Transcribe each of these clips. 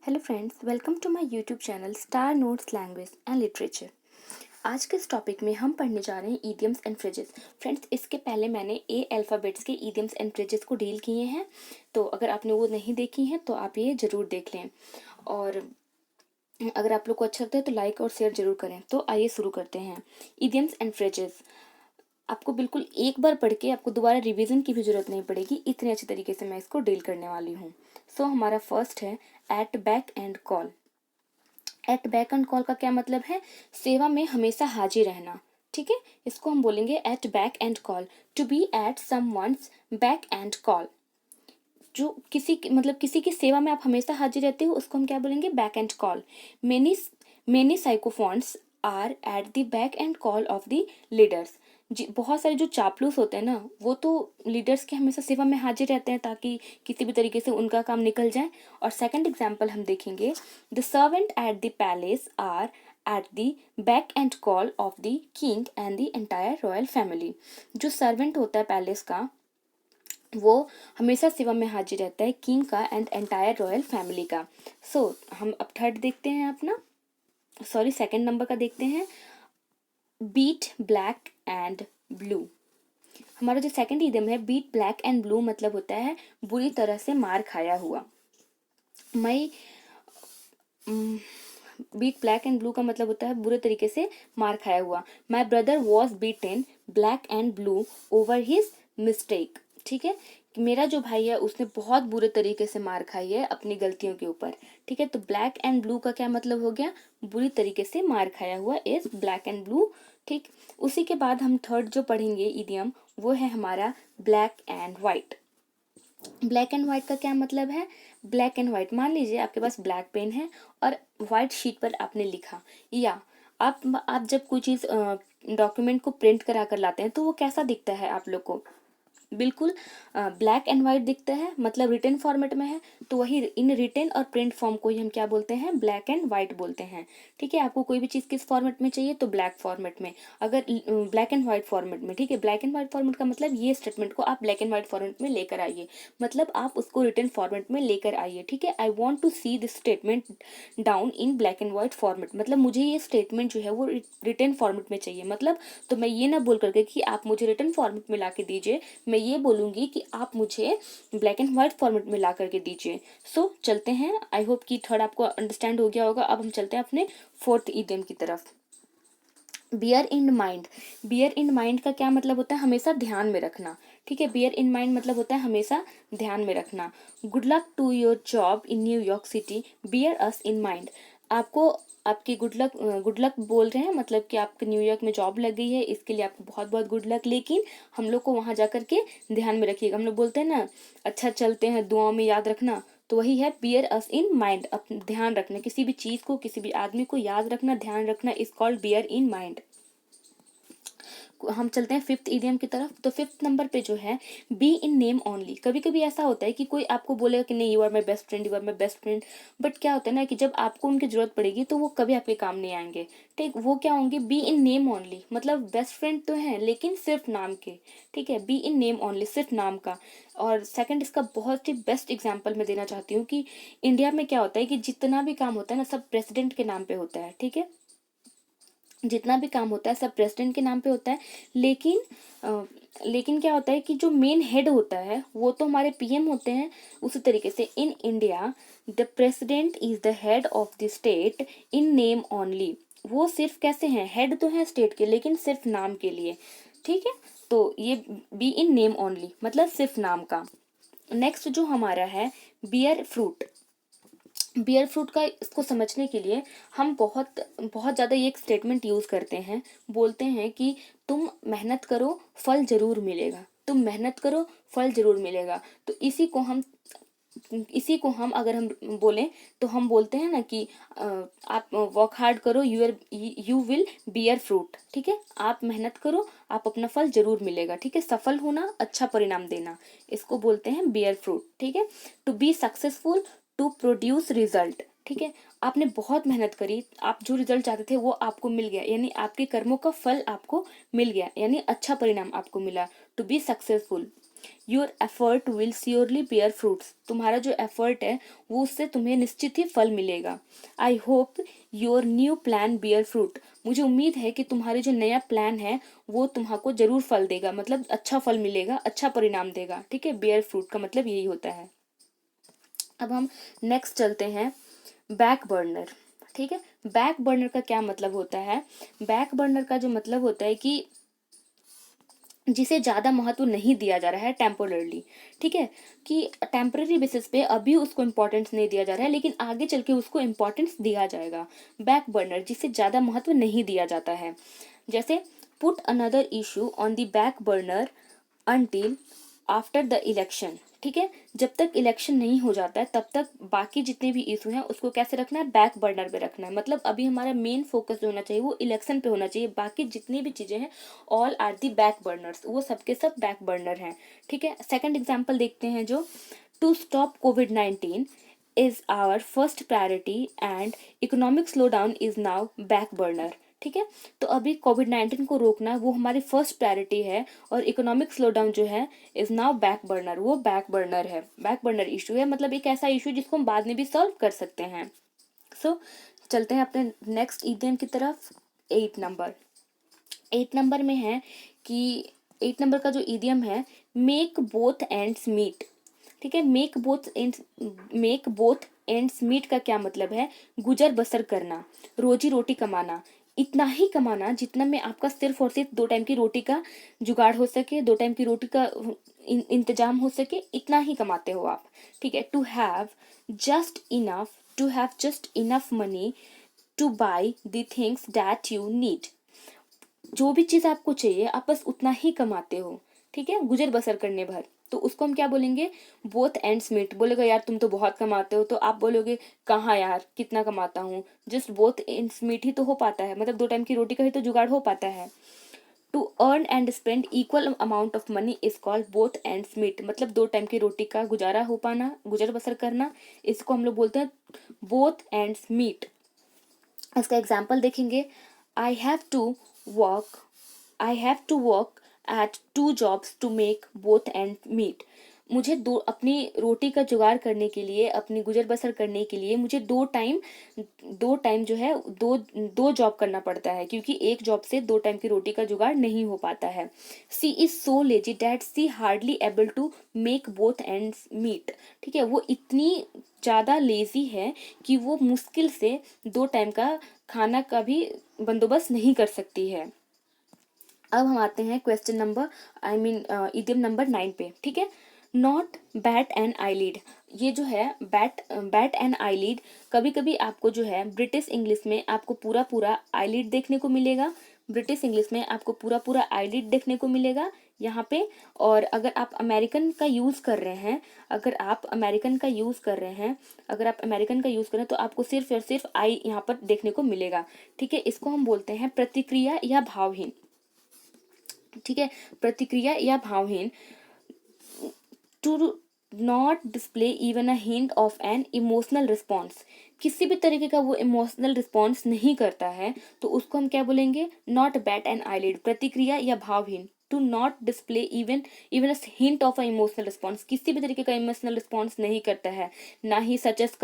Hello friends, welcome to my YouTube channel star notes language and literature. आज के इस topic में हम पढ़ने जा रहे हैं ईडियम्स एंड फ्रेजेस। फ्रेंड्स, इसके पहले मैंने ए अल्फ़ाबेट्स के ईडियम्स एंड फ्रेजेस को डील किए हैं, तो अगर आपने वो नहीं देखी हैं तो आप ये ज़रूर देख लें। और अगर आप लोग को अच्छा लगता है तो लाइक और शेयर ज़रूर करें। तो आइए शुरू करते हैं। ईडियम्स एंड फ्रेजेस आपको बिल्कुल एक बार पढ़ के आपको दोबारा रिवीजन की भी जरूरत नहीं पड़ेगी, इतने अच्छे तरीके से मैं इसको डील करने वाली हूँ। सो हमारा फर्स्ट है at beck and call. At beck and call का क्या मतलब है? सेवा में हमेशा हाजिर रहना। ठीक है, इसको हम बोलेंगे at beck and call. To be at someone's beck and call, जो मतलब किसी की सेवा में आप हमेशा हाजिर रहते हो, उसको हम क्या बोलेंगे? Back and call. Many many sycophants are at the back and call of the leaders. जी, बहुत सारे जो चापलूस होते हैं ना, वो तो लीडर्स के हमेशा सेवा में हाजिर रहते हैं ताकि किसी भी तरीके से उनका काम निकल जाए। और सेकंड एग्जांपल हम देखेंगे, the servant at the palace are at the back and call of the king and the entire royal family. जो सर्वेंट होता है पैलेस का, वो हमेशा सेवा में हाजिर रहता है किंग का एंड एंटायर रॉयल फैमिली का। सो हम अब थर्ड देखते हैं अपना, सॉरी सेकंड नंबर का देखते हैं, बीट ब्लैक एंड ब्लू। हमारा जो सेकंड इडियम है बीट ब्लैक एंड ब्लू, मतलब होता है बुरी तरह से मार खाया हुआ। मैं बीट ब्लैक एंड ब्लू का मतलब होता है बुरे तरीके से मार खाया हुआ। My brother was beaten black and blue over his mistake. ठीक है, मेरा जो भाई है उसने बहुत बुरे तरीके से मार खाई है अपनी गलतियों के ऊपर। ठीक है, तो ब्लैक एंड ब्लू का क्या मतलब हो गया? बुरी तरीके से मार खाया हुआ इज ब्लैक एंड ब्लू। ठीक, उसी के बाद हम थर्ड जो पढ़ेंगे इडियम, वो है हमारा black and white. Black and white का क्या मतलब है? ब्लैक एंड व्हाइट, मान लीजिए आपके पास ब्लैक पेन है और व्हाइट शीट पर आपने लिखा, या आप जब कोई चीज़ डॉक्यूमेंट को प्रिंट करा कर लाते हैं तो वो कैसा दिखता है आप लोग को? बिल्कुल ब्लैक एंड व्हाइट दिखता है, मतलब रिटन फॉर्मेट में है। तो वही इन रिटन और प्रिंट फॉर्म को ही हम क्या बोलते हैं? ब्लैक एंड व्हाइट बोलते हैं। ठीक है, आपको कोई भी चीज़ किस फॉर्मेट में चाहिए? तो ब्लैक फॉर्मेट में, अगर ब्लैक एंड व्हाइट फॉर्मेट में। ठीक है, ब्लैक एंड व्हाइट फॉर्मेट का मतलब ये स्टेटमेंट को आप ब्लैक एंड व्हाइट फॉर्मेट में लेकर आइए, मतलब आप उसको रिटन फॉर्मेट में लेकर आइए। ठीक है, I want to see this statement down in black and white format, मतलब मुझे ये स्टेटमेंट जो है वो रिटन फॉर्मेट में चाहिए। मतलब तो मैं ये ना बोल करके कि आप मुझे रिटन फॉर्मेट में ला के दीजिए, मैं ये बोलूंगी कि आप मुझे ब्लैक एंड व्हाइट फॉर्मेट में ला करके दीजिए। सो चलते हैं, आई होप कि थर्ड आपको अंडरस्टैंड हो गया होगा। अब हम चलते हैं अपने फोर्थ इडियम की तरफ, bear in mind. Bear in mind का क्या मतलब होता है? हमेशा ध्यान में रखना। ठीक है, बियर इन माइंड मतलब होता है हमेशा ध्यान में रखना। Good luck to your job in New York city, bear us in mind. आपको आपकी गुड लक बोल रहे हैं, मतलब कि आपके न्यूयॉर्क में जॉब लग गई है, इसके लिए आपको बहुत बहुत गुड लक, लेकिन हम लोग को वहां जाकर के ध्यान में रखिएगा। हम लोग बोलते हैं ना, अच्छा चलते हैं, दुआओं में याद रखना, तो वही है बियर अस इन माइंड। ध्यान रखना, किसी भी चीज को, किसी भी आदमी को याद रखना, ध्यान रखना is called bear in mind. हम चलते हैं फिफ्थ इडियम की तरफ। तो फिफ्थ नंबर पे जो है बी इन नेम ओनली। कभी कभी ऐसा होता है कि कोई आपको बोलेगा कि नहीं, you are my best friend, you are my best friend, but क्या होता है ना कि जब आपको उनकी जरूरत पड़ेगी तो वो कभी आपके काम नहीं आएंगे। ठीक, वो क्या होंगे? बी इन नेम ओनली, मतलब बेस्ट फ्रेंड तो है लेकिन सिर्फ नाम के। ठीक है, बी इन नेम ओनली, सिर्फ नाम का। और सेकंड इसका बहुत ही बेस्ट एग्जांपल मैं देना चाहती हूँ कि इंडिया में क्या होता है कि जितना भी काम होता है ना, सब प्रेसिडेंट के नाम पे होता है। ठीक है, जितना भी काम होता है सब प्रेसिडेंट के नाम पे होता है, लेकिन लेकिन क्या होता है कि जो मेन हेड होता है वो तो हमारे पीएम होते हैं। उसी तरीके से in India the president is the head of the state in name only. वो सिर्फ कैसे हैं? हेड तो है स्टेट के, लेकिन सिर्फ नाम के लिए। ठीक है, तो ये बी इन नेम ओनली मतलब सिर्फ नाम का। नेक्स्ट जो हमारा है बियर फ्रूट। बियर फ्रूट का इसको समझने के लिए हम बहुत बहुत ज़्यादा ये एक स्टेटमेंट यूज़ करते हैं, बोलते हैं कि तुम मेहनत करो फल जरूर मिलेगा, तुम मेहनत करो फल जरूर मिलेगा। तो इसी को हम अगर हम बोलें तो हम बोलते हैं ना कि आप वर्क हार्ड करो, यू विल बियर फ्रूट। ठीक है, आप मेहनत करो, आप अपना फल जरूर मिलेगा। ठीक है, सफल होना, अच्छा परिणाम देना, इसको बोलते हैं बियर फ्रूट। ठीक है, to be successful, to produce result. ठीक है, आपने बहुत मेहनत करी, आप जो रिजल्ट चाहते थे वो आपको मिल गया, यानी आपके कर्मों का फल आपको मिल गया, यानी अच्छा परिणाम आपको मिला। To be successful. Your effort will surely bear fruits, तुम्हारा जो एफर्ट है वो उससे तुम्हें निश्चित ही फल मिलेगा। I hope your new plan bear fruit, मुझे उम्मीद है कि तुम्हारे जो नया प्लान है वो तुम्हारा जरूर फल देगा, मतलब अच्छा फल मिलेगा, अच्छा परिणाम देगा। ठीक है, बेयर फ्रूट का मतलब यही होता है। अब हम नेक्स्ट चलते हैं, बैक बर्नर। ठीक है, बैक बर्नर का क्या मतलब होता है? बैक बर्नर का जो मतलब होता है कि जिसे ज़्यादा महत्व नहीं दिया जा रहा है टेम्पोरली। ठीक है, कि टेम्पररी बेसिस पे अभी उसको इम्पोर्टेंस नहीं दिया जा रहा है, लेकिन आगे चल के उसको इम्पोर्टेंस दिया जाएगा। बैक बर्नर, जिसे ज़्यादा महत्व नहीं दिया जाता है। जैसे put another issue on the back burner until after the election. ठीक है, जब तक इलेक्शन नहीं हो जाता है तब तक बाकी जितने भी इशू हैं उसको कैसे रखना है? बैक बर्नर पे रखना है। मतलब अभी हमारा मेन फोकस जो होना चाहिए वो इलेक्शन पे होना चाहिए, बाकी जितनी भी चीजें हैं all are the back burners, वो सबके सब बैक बर्नर हैं। ठीक है, सेकंड एग्जांपल देखते हैं, जो टू स्टॉप कोविड-19 is our first priority and economic slow down is now back burner. ठीक है, तो अभी कोविड-19 को रोकना वो हमारी फर्स्ट प्रायोरिटी है, और इकोनॉमिक स्लो डाउन जो है इज नाउ बैक बर्नर, वो बैक बर्नर है, बैक बर्नर इशू है, मतलब एक ऐसा इशू जिसको हम बाद में भी सॉल्व कर सकते हैं। सो चलते हैं अपने नेक्स्ट ईडियम की तरफ। 8 नंबर, 8 नंबर में है कि 8 नंबर का जो ईडियम है, मेक बोथ एंड्स मीट। ठीक है, मेक बोथ एंड्स मीट का क्या मतलब है? गुजर बसर करना, रोजी रोटी कमाना, इतना ही कमाना जितना में आपका सिर्फ और सिर्फ 2 टाइम की रोटी का जुगाड़ हो सके, 2 टाइम की रोटी का इंतजाम हो सके, इतना ही कमाते हो आप। ठीक है, to have just enough money to buy the things that you need. जो भी चीज आपको चाहिए आप बस उतना ही कमाते हो। ठीक है, गुजर बसर करने भर, तो उसको हम क्या बोलेंगे? Both ends meet. बोलेगा यार तुम तो बहुत कमाते हो, तो आप बोलोगे कहाँ यार कितना कमाता हूँ, जस्ट बोथ एंड्स मीट ही तो हो पाता है, मतलब 2 टाइम की रोटी का ही तो जुगाड़ हो पाता है। To earn and spend equal amount of money is called both ends meet, मतलब 2 टाइम की रोटी का गुजारा हो पाना, गुजर बसर करना, इसको हम लोग बोलते हैं बोथ एंड्स मीट। इसका एग्जाम्पल देखेंगे, I have to work I have to work at 2 jobs to make both end meet. मुझे अपनी रोटी का जुगाड़ करने के लिए, अपनी गुजर बसर करने के लिए मुझे 2 टाइम जो है दो दो जॉब करना पड़ता है, क्योंकि एक जॉब से 2 टाइम की रोटी का जुगाड़ नहीं हो पाता है। She is so lazy that she hardly able to make both end meet. ठीक है, वो इतनी ज़्यादा लेजी है कि वो मुश्किल से 2 टाइम का खाना का भी बंदोबस्त नहीं कर सकती है। अब हम आते हैं क्वेश्चन नंबर इडियम नंबर 9 पे। ठीक है, नॉट बैट एंड आईलिड, ये जो है बैट एंड आईलिड, कभी कभी आपको जो है ब्रिटिश इंग्लिश में आपको पूरा पूरा आईलिड देखने को मिलेगा, ब्रिटिश इंग्लिश में आपको पूरा पूरा आईलिड देखने को मिलेगा यहाँ पे। और अगर आप अमेरिकन का यूज़ कर रहे हैं, तो आपको सिर्फ और सिर्फ आई यहाँ पर देखने को मिलेगा। ठीक है, इसको हम बोलते हैं प्रतिक्रिया या भावहीन। ठीक है, प्रतिक्रिया या भावहीन, to not display even a hint of an emotional response, किसी भी तरीके का वो इमोशनल रिस्पॉन्स नहीं करता है, तो उसको हम क्या बोलेंगे? नॉट बैट एंड आईलिड, प्रतिक्रिया या भावहीन। To not display even even a hint of a emotional response, किसी भी तरीके का इमोशनल रिस्पॉन्स नहीं करता है, ना ही सच एज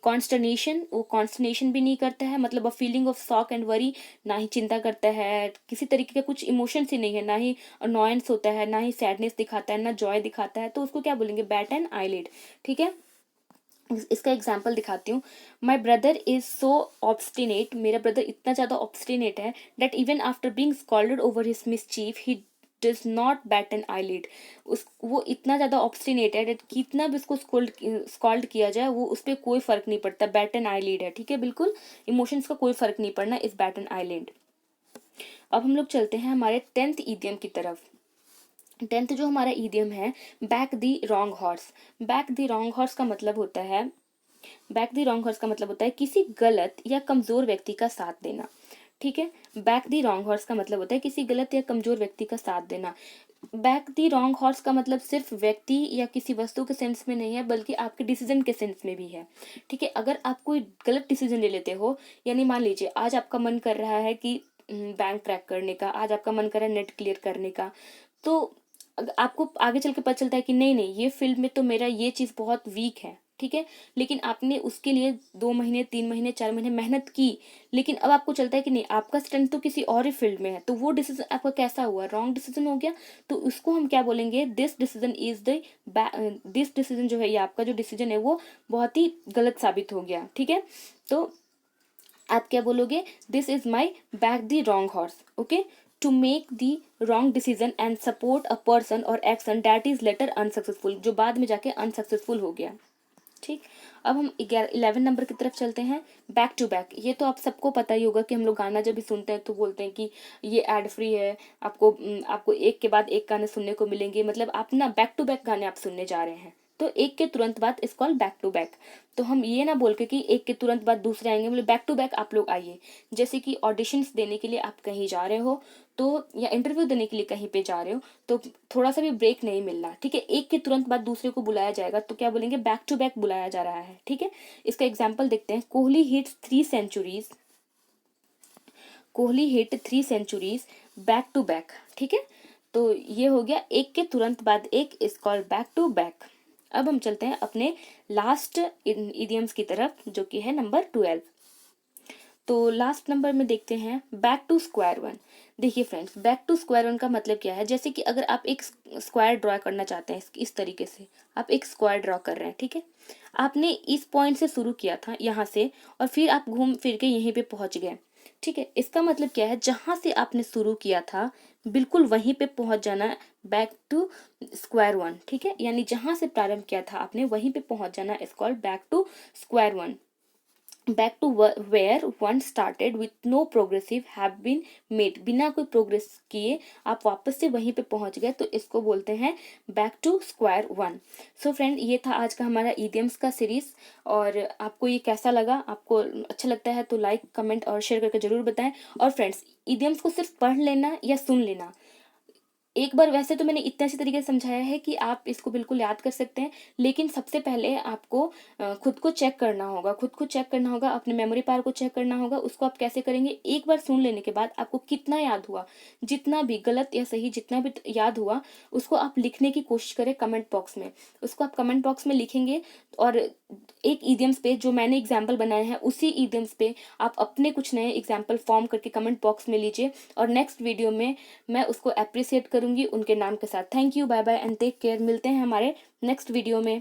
कॉन्स्टर्नेशन, वो कॉन्स्टर्नेशन भी नहीं करता है, मतलब a feeling of shock and worry, ना ही चिंता करता है, किसी तरीके का कुछ इमोशंस ही नहीं है, ना ही अनॉयंस होता है, ना ही सैडनेस दिखाता है, ना जॉय दिखाता है, तो उसको क्या बोलेंगे? Bat and eyelid. ठीक है, इसका एग्जाम्पल दिखाती हूँ। My brother is so obstinate, मेरा ब्रदर इतना ज़्यादा ऑब्स्टिनेट है, that even after being scolded over his mischief he does not bat an eyelid. वो इतना ज़्यादा ऑब्स्टिनेट है that कितना भी उसको स्कॉल्ड किया जाए वो उस पर कोई फर्क नहीं पड़ता, बैट एन आईलिड है। ठीक है, बिल्कुल इमोशंस का कोई फर्क नहीं पड़ना इस बैट एन आईलिड। अब हम लोग चलते हैं हमारे 10th ईडियम की तरफ। 10th जो हमारा ईडियम है, back the wrong horse. Back the wrong horse का मतलब होता है किसी गलत या कमजोर व्यक्ति का साथ देना। ठीक है, बैक दी रॉन्ग हॉर्स का मतलब होता है किसी गलत या कमजोर व्यक्ति का साथ देना। बैक दी रॉन्ग हॉर्स का मतलब सिर्फ व्यक्ति या किसी वस्तु के सेंस में नहीं है, बल्कि आपके डिसीजन के सेंस में भी है। ठीक है, अगर आप कोई गलत डिसीजन ले लेते हो, यानी मान लीजिए आज आपका मन कर रहा है कि बैंक क्रैक करने का, आज आपका मन कर रहा है नेट क्लियर करने का, तो आपको आगे चल के पता चलता है कि नहीं नहीं, ये फील्ड में तो मेरा ये चीज़ बहुत वीक है, ठीक है, लेकिन आपने उसके लिए 2 महीने 3 महीने 4 महीने मेहनत की, लेकिन अब आपको चलता है कि नहीं, आपका स्ट्रेंथ तो किसी और ही फील्ड में है, तो वो डिसीजन आपका कैसा हुआ, रॉन्ग डिसीजन हो गया। तो उसको हम क्या बोलेंगे, this decision is the, this decision जो है, ये आपका जो डिसीजन है वो बहुत ही गलत साबित हो गया, ठीक है। तो आप क्या बोलोगे, this is my back the wrong horse, okay, to make the wrong decision and support a person or action that is later unsuccessful, जो बाद में जाके अनसक्सेसफुल हो गया, ठीक। अब हम 11 नंबर की तरफ चलते हैं, बैक टू बैक। ये तो आप सबको पता ही होगा कि हम लोग गाना जब भी सुनते हैं तो बोलते हैं कि ये एड फ्री है, आपको एक के बाद एक गाने सुनने को मिलेंगे, मतलब आप ना बैक टू बैक गाने आप सुनने जा रहे हैं, तो एक के तुरंत बाद इस कॉल बैक टू बैक। तो हम ये ना बोल के कि एक के तुरंत बाद दूसरे आएंगे, बोले बैक टू बैक आप लोग आइए। जैसे कि ऑडिशंस देने के लिए आप कहीं जा रहे हो, तो या इंटरव्यू देने के लिए कहीं पे जा रहे हो, तो थोड़ा सा भी ब्रेक नहीं मिलना, ठीक है, एक के तुरंत बाद दूसरे को बुलाया जाएगा, तो क्या बोलेंगे, बैक टू बैक बुलाया जा रहा है, ठीक है। इसका एग्जाम्पल देखते हैं, Kohli hits 3 centuries, Kohli hit 3 centuries back to back, ठीक है। तो ये हो गया एक के तुरंत बाद एक, is called back to back. अब हम चलते हैं अपने लास्ट इडियम्स की तरफ, जो कि है नंबर 12। तो लास्ट नंबर में देखते हैं बैक टू स्क्वायर वन। देखिए friends, back to square one का मतलब क्या है, जैसे कि अगर आप एक स्क्वायर ड्रॉ करना चाहते हैं, इस तरीके से आप एक स्क्वायर ड्रॉ कर रहे हैं, ठीक है, आपने इस पॉइंट से शुरू किया था यहाँ से, और फिर आप घूम फिर के यहीं पे पहुंच गए, ठीक है। इसका मतलब क्या है, जहां से आपने शुरू किया था बिल्कुल वहीं पे पहुंच जाना, बैक टू स्क्वायर वन, ठीक है, यानी जहां से प्रारंभ किया था आपने वहीं पे पहुंच जाना, is called back to square one. Back to where one started with no progressive have been made, बिना कोई प्रोग्रेस किए आप वापस से वहीं पे पहुंच गए, तो इसको बोलते हैं back to square one. So friend, ये था आज का हमारा इडियम्स का सीरीज, और आपको ये कैसा लगा, आपको अच्छा लगता है तो लाइक कमेंट और शेयर करके जरूर बताएं। और फ्रेंड्स, इडियम्स को सिर्फ पढ़ लेना या सुन लेना, एक बार वैसे तो मैंने इतने अच्छे तरीके से समझाया है कि आप इसको बिल्कुल याद कर सकते हैं, लेकिन सबसे पहले आपको खुद को चेक करना होगा, खुद को चेक करना होगा, अपने मेमोरी पावर को चेक करना होगा। उसको आप कैसे करेंगे, एक बार सुन लेने के बाद आपको कितना याद हुआ, जितना भी गलत या सही जितना भी याद हुआ, उसको आप लिखने की कोशिश करें कमेंट बॉक्स में। उसको आप कमेंट बॉक्स में लिखेंगे, और एक ईडियम्स पे जो मैंने एग्जाम्पल बनाए हैं उसी ईडियम्स पे आप अपने कुछ नए एग्जाम्पल फॉर्म करके कमेंट बॉक्स में लीजिए, और नेक्स्ट वीडियो में मैं उसको अप्रिसिएट करूंगी उनके नाम के साथ। Thank you, bye bye and take care. मिलते हैं हमारे नेक्स्ट वीडियो में।